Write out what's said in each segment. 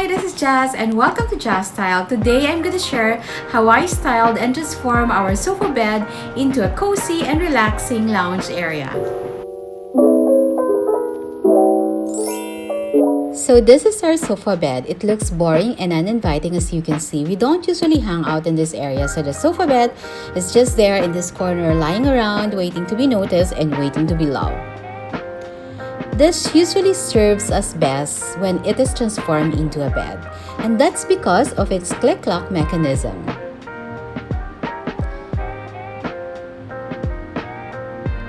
Hi, this is Jazz and welcome to Jazz Style. Today I'm going to share how I styled and transformed our sofa bed into a cozy and relaxing lounge area. So this is our sofa bed. It looks boring and uninviting as you can see. We don't usually hang out in this area, so the sofa bed is just there in this corner lying around waiting to be noticed and waiting to be loved. This usually serves us best when it is transformed into a bed, and that's because of its click-lock mechanism.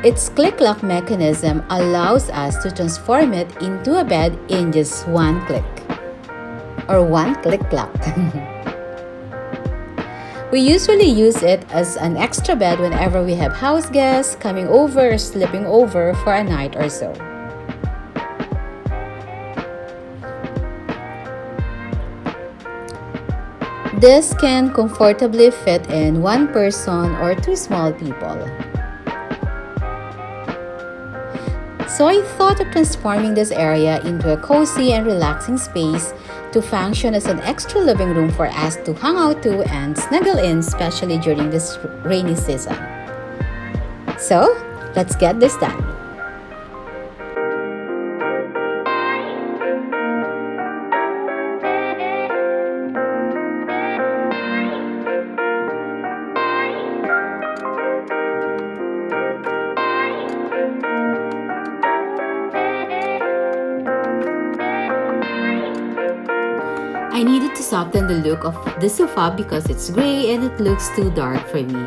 Its click-lock mechanism allows us to transform it into a bed in just one click, or one click-lock. We usually use it as an extra bed whenever we have house guests coming over or sleeping over for a night or so. This can comfortably fit in one person or two small people. So I thought of transforming this area into a cozy and relaxing space to function as an extra living room for us to hang out to and snuggle in, especially during this rainy season. So let's get this done. I needed to soften the look of the sofa because it's gray and it looks too dark for me.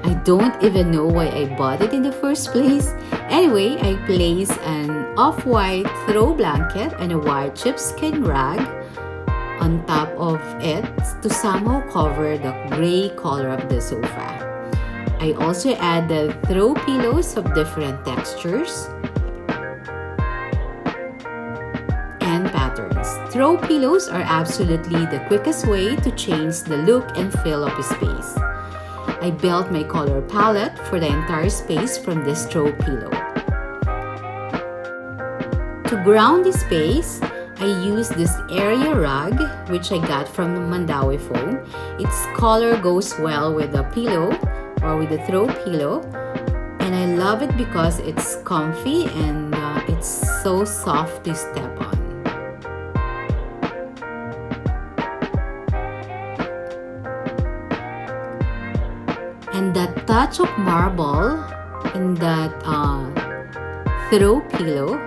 I don't even know why I bought it in the first place. Anyway, I placed an off-white throw blanket and a white sheepskin rag on top of it to somehow cover the gray color of the sofa. I also added throw pillows of different textures and patterns. Throw pillows are absolutely the quickest way to change the look and feel of a space. I built my color palette for the entire space from this throw pillow. To ground the space, I used this area rug which I got from Mandawi Foam. Its color goes well with the pillow or with the throw pillow, and I love it because it's comfy and it's so soft to step on. And that touch of marble in that throw pillow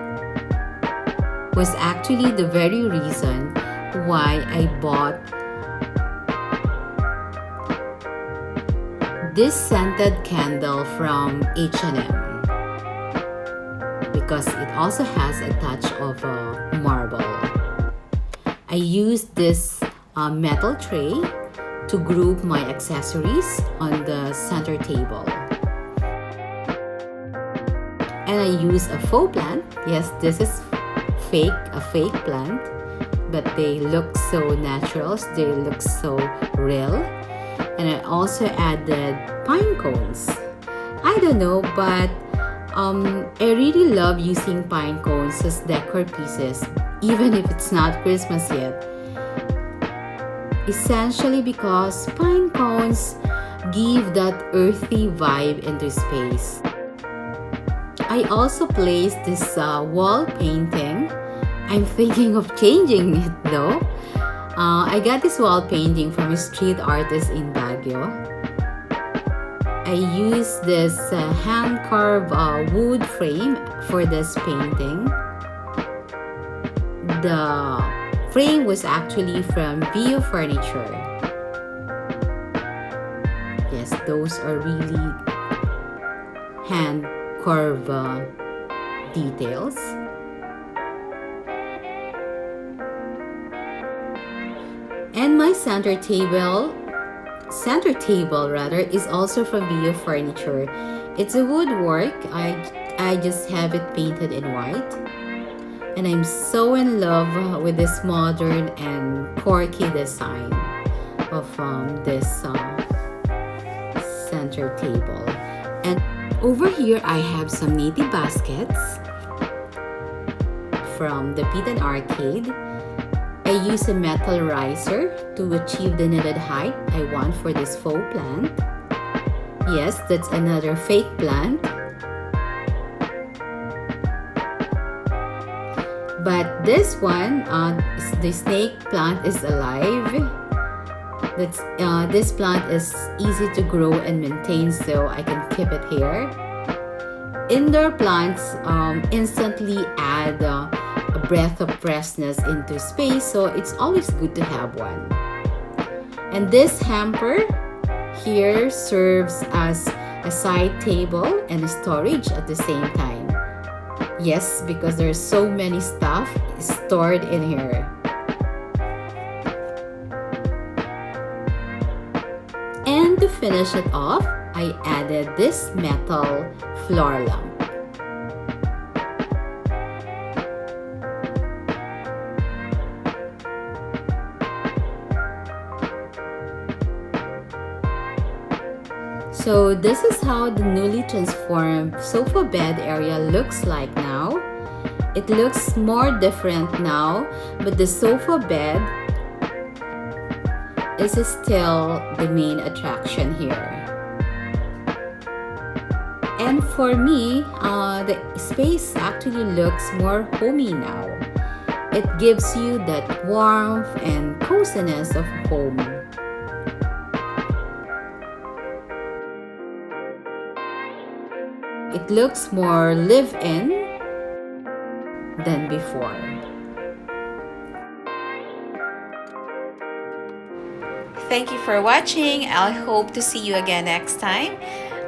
was actually the very reason why I bought this scented candle from H&M, because it also has a touch of marble. I used this metal tray to group my accessories on the center table. And I use a faux plant. Yes, this is a fake plant, but they look so natural, they look so real. And I also added pine cones. I don't know, but I really love using pine cones as decor pieces, even if it's not Christmas yet. Essentially because pine cones give that earthy vibe into space. I also placed this wall painting. I'm thinking of changing it though. I got this wall painting from a street artist in Baguio. I used this hand-carved wood frame for this painting. The frame was actually from Vio Furniture. Yes, those are really hand-carved details. And my center table is also from Vio Furniture. It's a woodwork. I just have it painted in white. And I'm so in love with this modern and quirky design of this center table. And over here I have some native baskets from the Pit and Arcade. I use a metal riser to achieve the needed height I want for this faux plant. Yes, that's another fake plant. But this one, the snake plant is alive. This plant is easy to grow and maintain, so I can keep it here. Indoor plants instantly add a breath of freshness into space, so it's always good to have one. And this hamper here serves as a side table and a storage at the same time. Yes, because there's so many stuff stored in here. And to finish it off, I added this metal floor lamp. So this is how the newly transformed sofa bed area looks like now. It looks more different now, but the sofa bed is still the main attraction here. And for me, the space actually looks more homey now. It gives you that warmth and coziness of home. It looks more live-in than before. Thank you for watching. I hope to see you again next time.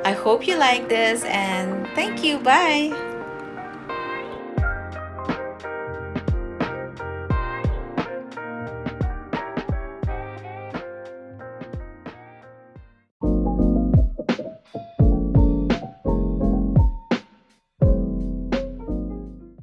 I hope you like this and thank you. Bye.